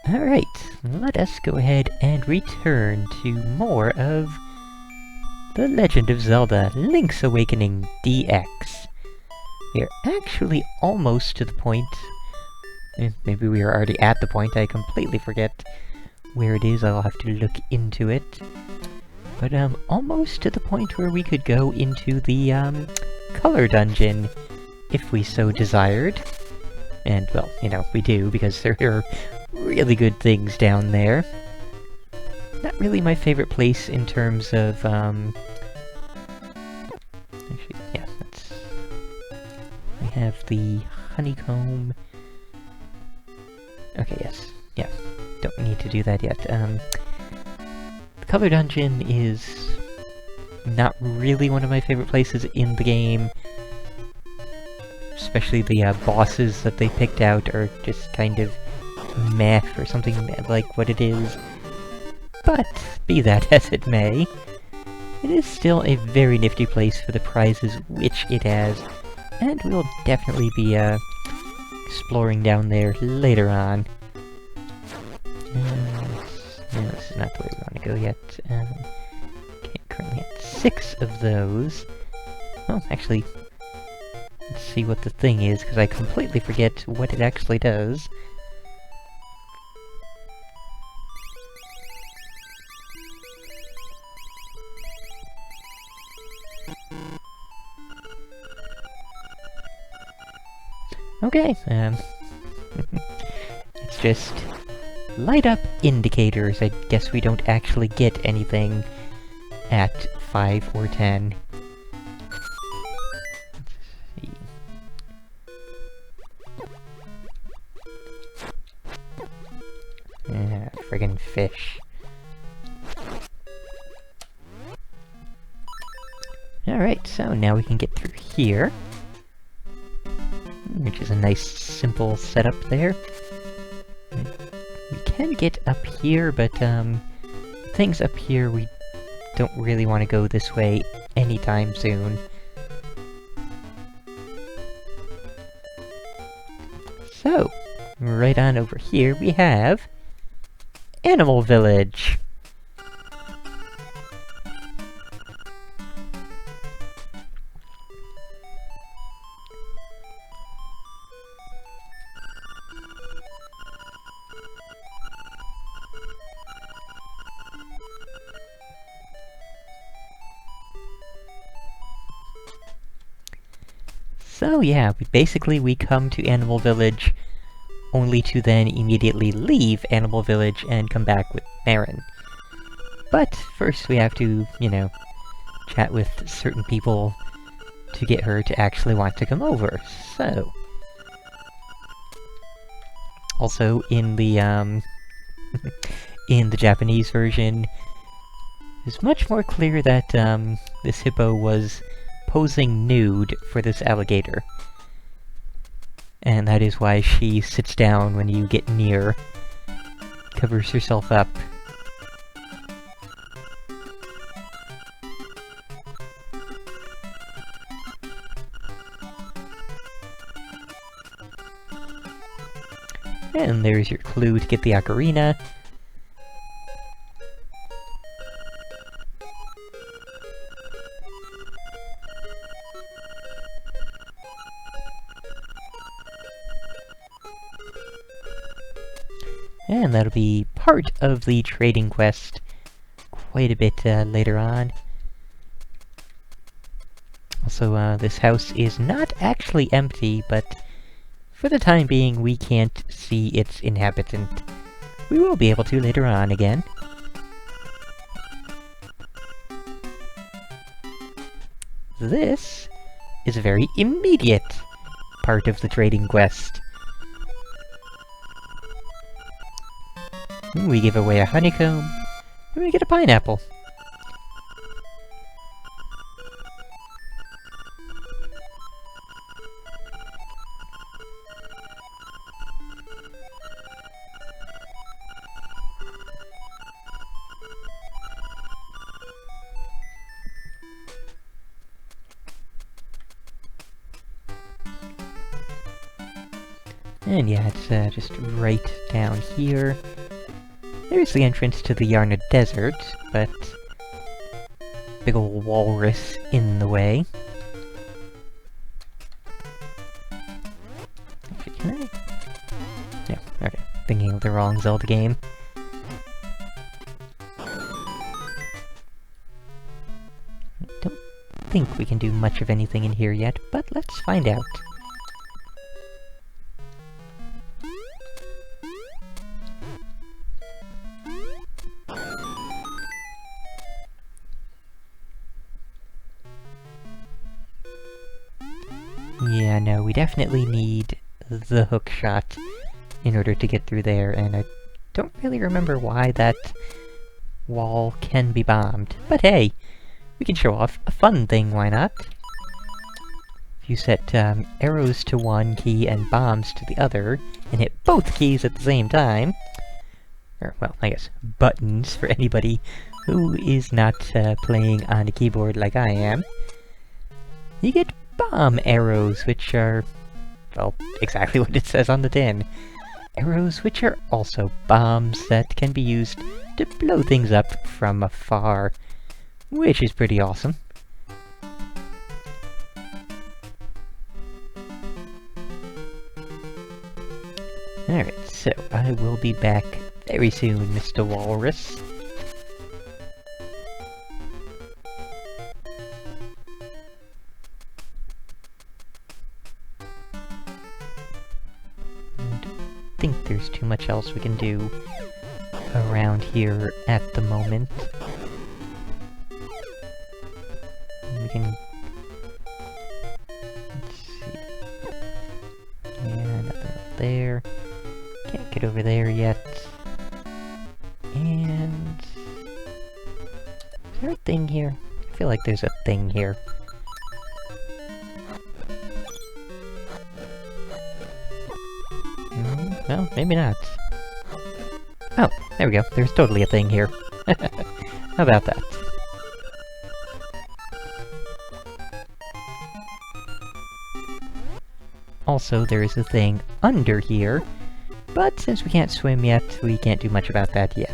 Alright, let us go ahead and return to more of The Legend of Zelda Link's Awakening DX. We are actually almost to the point. Maybe we are already at the point, I completely forget where it is, I'll have to look into it. But almost to the point where we could go into the color dungeon, if we so desired. And, well, you know, we do, because there are really good things down there. Not really my favorite place in terms of, actually, yeah, that's... We have the honeycomb... Okay, yes, yeah, don't need to do that yet. The color dungeon is not really one of my favorite places in the game. Especially the bosses that they picked out are just kind of meh or something like what it is. But, be that as it may, it is still a very nifty place for the prizes which it has, and we'll definitely be exploring down there later on. No, this is not the way we want to go yet. Okay, currently at 6 of those. Well, actually, let's see what the thing is, because I completely forget what it actually does. Okay, it's just light up indicators. I guess we don't actually get anything at 5 or 10. Friggin' fish. Alright, so now we can get through here. Which is a nice, simple setup there. We can get up here, but, things up here we don't really want to go this way anytime soon. So, right on over here we have Animal Village. So yeah, basically we come to Animal Village only to then immediately leave Animal Village and come back with Marin. But first we have to, you know, chat with certain people to get her to actually want to come over, so... Also, in the, in the Japanese version, it's much more clear that, this hippo was posing nude for this alligator. And that is why she sits down when you get near, covers herself up. And there's your clue to get the ocarina. And that'll be part of the trading quest quite a bit later on. Also, this house is not actually empty, but for the time being we can't see its inhabitant. We will be able to later on again. This is a very immediate part of the trading quest. We give away a honeycomb, and we get a pineapple. And yeah, it's just right down here. There's the entrance to the Yarna Desert, but big ol' walrus in the way. Actually, can I? No, okay. Thinking of the wrong Zelda game. Don't think we can do much of anything in here yet, but let's find out. Yeah, no, we definitely need the hook shot in order to get through there, and I don't really remember why that wall can be bombed. But hey, we can show off a fun thing, why not? If you set arrows to one key and bombs to the other, and hit both keys at the same time, or, well, I guess buttons for anybody who is not playing on a keyboard like I am, you get bomb arrows, which are, well, exactly what it says on the tin. Arrows which are also bombs that can be used to blow things up from afar, which is pretty awesome. Alright, so I will be back very soon, Mr. Walrus. I think there's too much else we can do around here at the moment. We can... let's see... yeah, nothing up there. Can't get over there yet. And... is there a thing here? I feel like there's a thing here. Well, maybe not. Oh, there we go. There's totally a thing here. How about that? Also, there is a thing under here, but since we can't swim yet, we can't do much about that yet.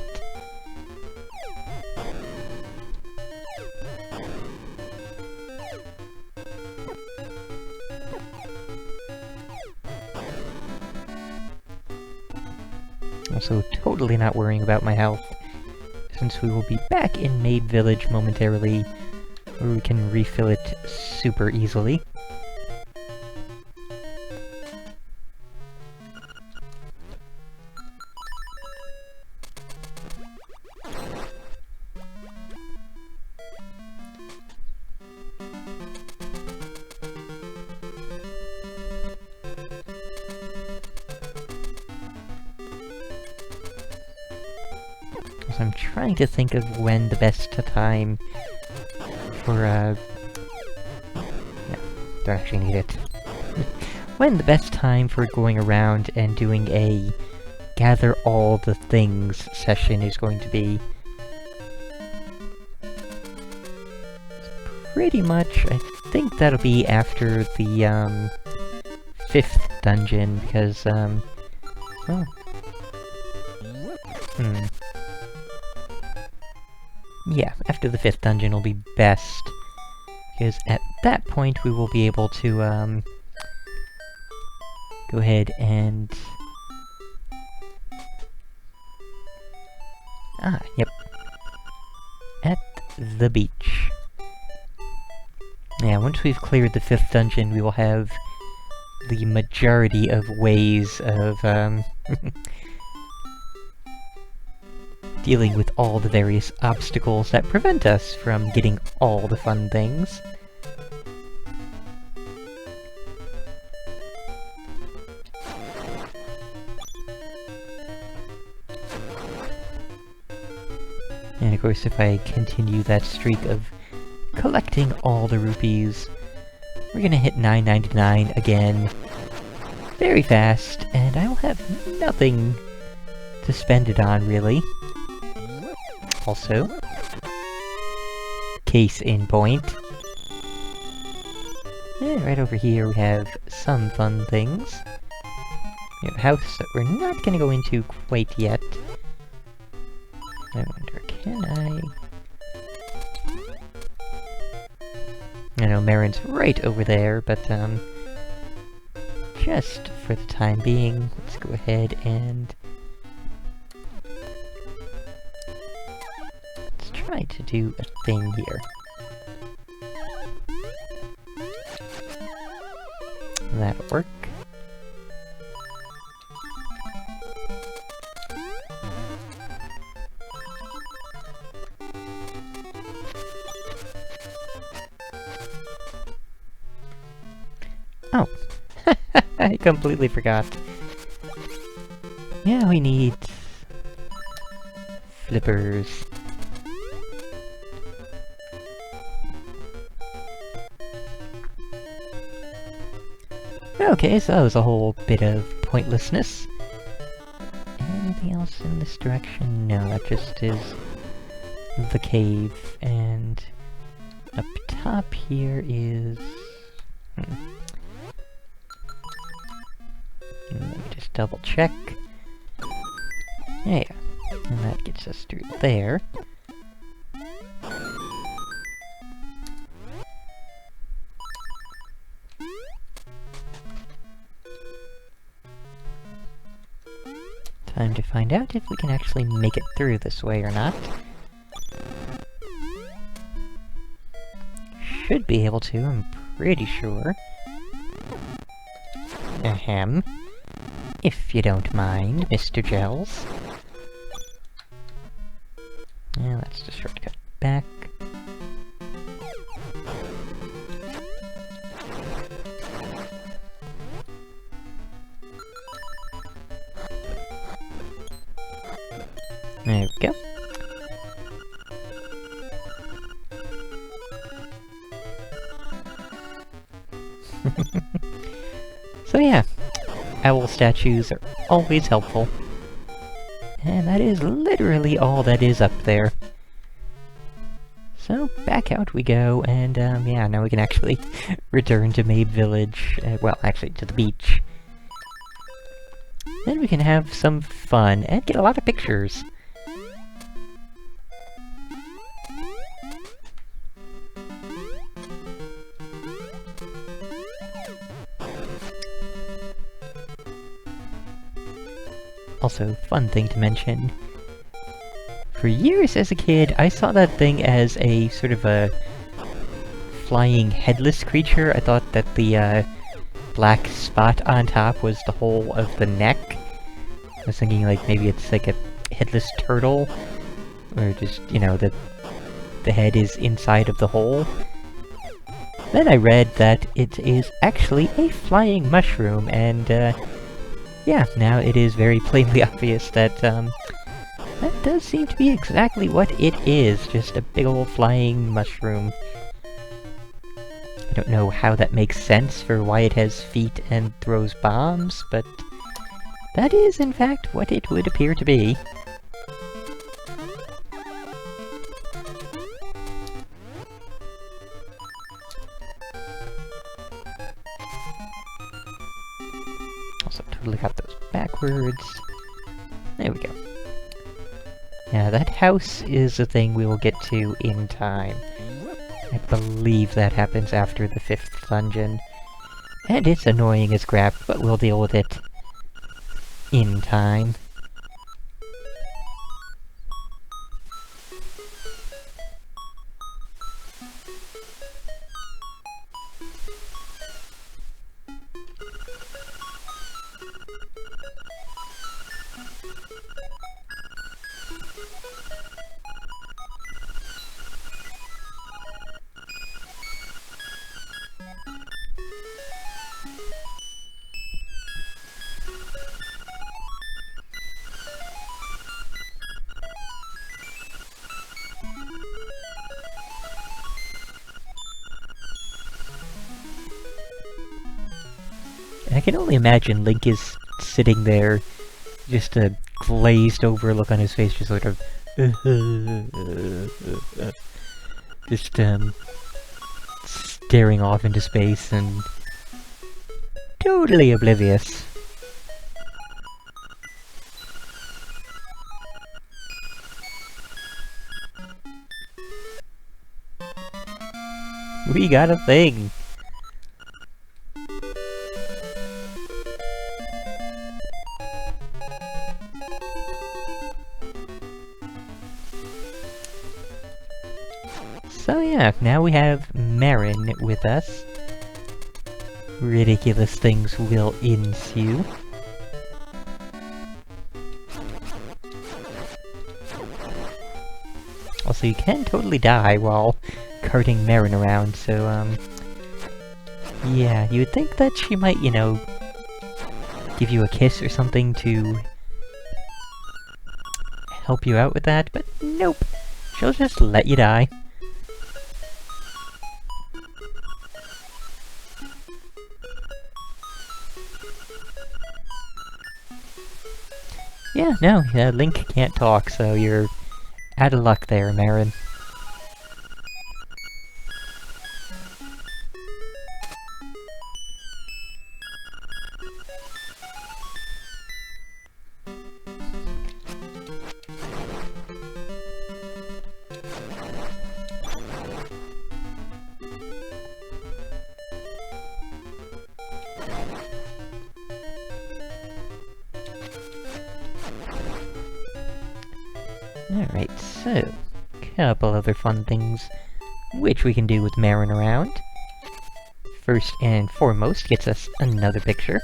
Also, totally not worrying about my health, since we will be back in Maid Village momentarily, where we can refill it super easily. I'm trying to think of when the best time for, no, don't actually need it. When the best time for going around and doing a gather all the things session is going to be. Pretty much, I think that'll be after the, 5th dungeon, because, well... yeah, after the 5th dungeon will be best, because at that point we will be able to, go ahead and... ah, yep. At the beach. Yeah, once we've cleared the 5th dungeon, we will have the majority of ways of, dealing with all the various obstacles that prevent us from getting all the fun things. And of course, if I continue that streak of collecting all the rupees, we're gonna hit 999 again very fast, and I will have nothing to spend it on, really. Also, case in point. Yeah, right over here we have some fun things. New house that we're not gonna go into quite yet. I wonder, can I... I know Marin's right over there, but just for the time being, let's go ahead and... let's try to do a thing here. That'll work. Oh, I completely forgot. Yeah, we need flippers. Okay, so that was a whole bit of pointlessness. Anything else in this direction? No, that just is the cave, and up top here is... Let me just double check. Yeah, and that gets us through there. Time to find out if we can actually make it through this way or not. Should be able to, I'm pretty sure. Ahem. If you don't mind, Mr. Gels. Yeah, that's the shortcut back. There we go. So yeah, owl statues are always helpful. And that is literally all that is up there. So, back out we go, and yeah, now we can actually return to Mabe Village, well, actually, to the beach. Then we can have some fun, and get a lot of pictures. Also, fun thing to mention. For years as a kid, I saw that thing as a sort of a flying headless creature. I thought that the black spot on top was the whole of the neck. I was thinking like maybe it's like a headless turtle, or just, you know, the head is inside of the hole. Then I read that it is actually a flying mushroom, and yeah, now it is very plainly obvious that, that does seem to be exactly what it is, just a big old flying mushroom. I don't know how that makes sense for why it has feet and throws bombs, but that is in fact what it would appear to be. Also totally got those backwards. There we go. Yeah, that house is a thing we will get to in time. I believe that happens after the 5th dungeon. And it's annoying as crap, but we'll deal with it in time. I can only imagine Link is sitting there, just a glazed over look on his face, just sort of... just, staring off into space and... totally oblivious. We got a thing! So yeah, now we have Marin with us. Ridiculous things will ensue. Also, you can totally die while carting Marin around, so, yeah, you would think that she might, you know, give you a kiss or something to help you out with that, but nope. She'll just let you die. Yeah, no, Link can't talk, so you're out of luck there, Marin. Alright, so, couple other fun things which we can do with Marin around. First and foremost, gets us another picture.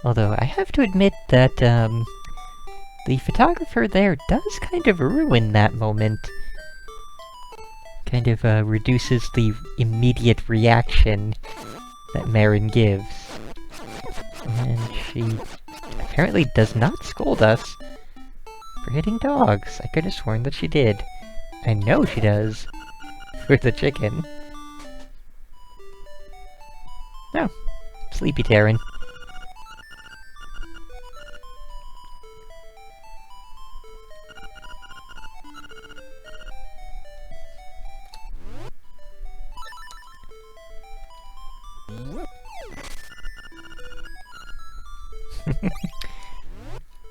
Although, I have to admit that, the photographer there does kind of ruin that moment. Kind of, reduces the immediate reaction that Marin gives. And she apparently does not scold us for hitting dogs. I could have sworn that she did. I know she does. For the chicken. Oh. Sleepy Terran.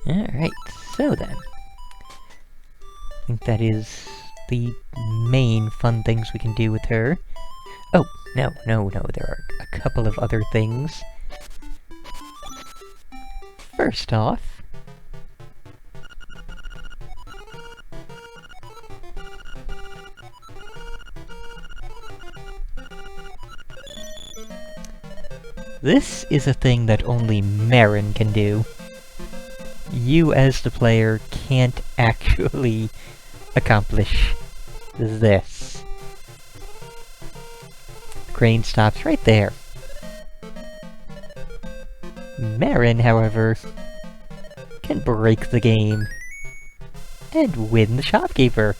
Alright, so then. I think that is the main fun things we can do with her. Oh, no, there are a couple of other things. First off... this is a thing that only Marin can do. You, as the player, can't actually accomplish this. The crane stops right there. Marin, however, can break the game and win the shopkeeper.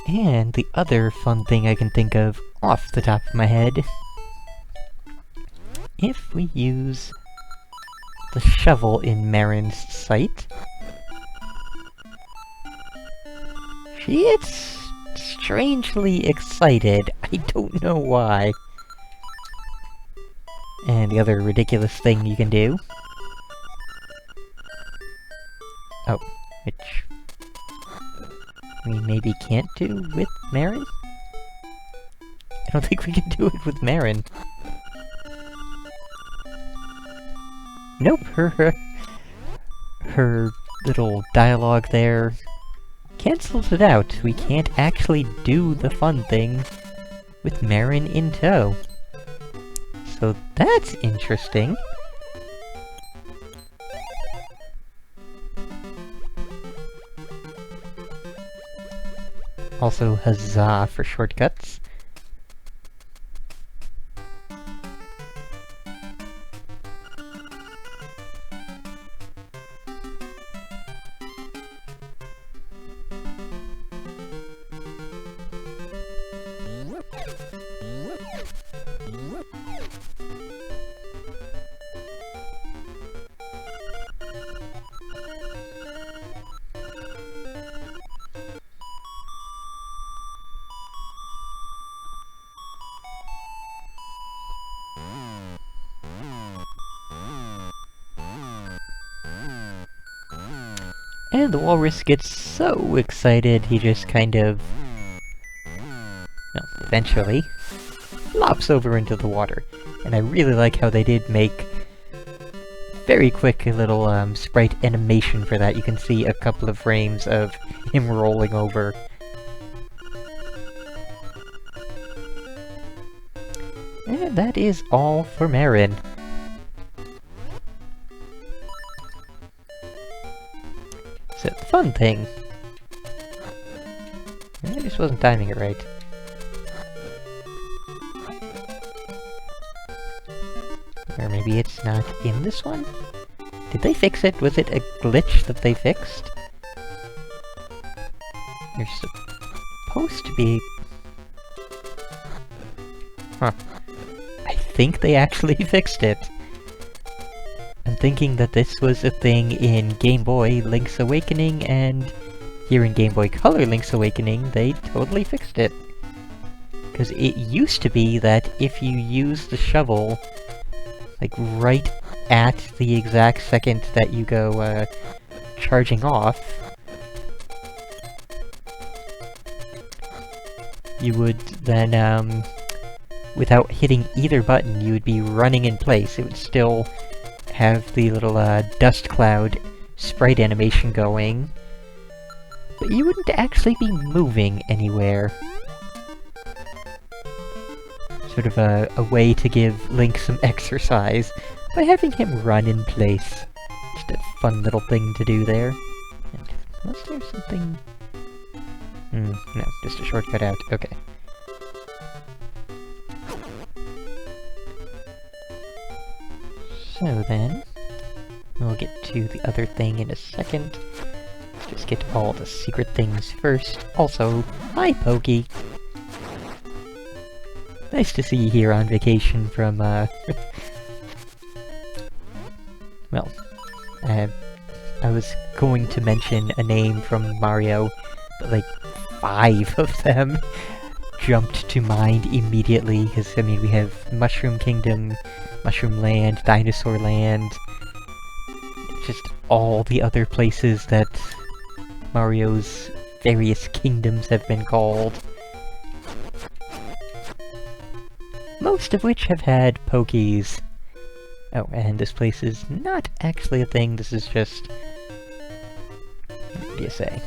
And the other fun thing I can think of off the top of my head, if we use the shovel in Marin's sight, she gets strangely excited. I don't know why. And the other ridiculous thing you can do... oh, which... we maybe can't do with Marin? I don't think we can do it with Marin. Nope, her little dialogue there cancels it out. We can't actually do the fun thing with Marin in tow. So that's interesting. Also, huzzah for shortcuts. And the walrus gets so excited, he just kind of... well, eventually, flops over into the water. And I really like how they did make very quick little sprite animation for that. You can see a couple of frames of him rolling over. And that is all for Marin. So, the fun thing... I just wasn't timing it right. Or maybe it's not in this one? Did they fix it? Was it a glitch that they fixed? You're supposed to be... huh. I think they actually fixed it. I'm thinking that this was a thing in Game Boy Link's Awakening, and here in Game Boy Color Link's Awakening, they totally fixed it. Because it used to be that if you use the shovel, like right at the exact second that you go charging off, you would then, without hitting either button, you would be running in place. It would still have the little dust cloud sprite animation going, but you wouldn't actually be moving anywhere. Sort of a way to give Link some exercise by having him run in place. Just a fun little thing to do there. And was there something... no, just a shortcut out. Okay. So then, we'll get to the other thing in a second. Just get all the secret things first. Also, hi Pokey! Nice to see you here on vacation from, well, I was going to mention a name from Mario, but like 5 of them jumped to mind immediately, because, I mean, we have Mushroom Kingdom, Mushroom Land, Dinosaur Land, just all the other places that Mario's various kingdoms have been called. Most of which have had Pokies. Oh, and this place is not actually a thing, this is just... what do you say?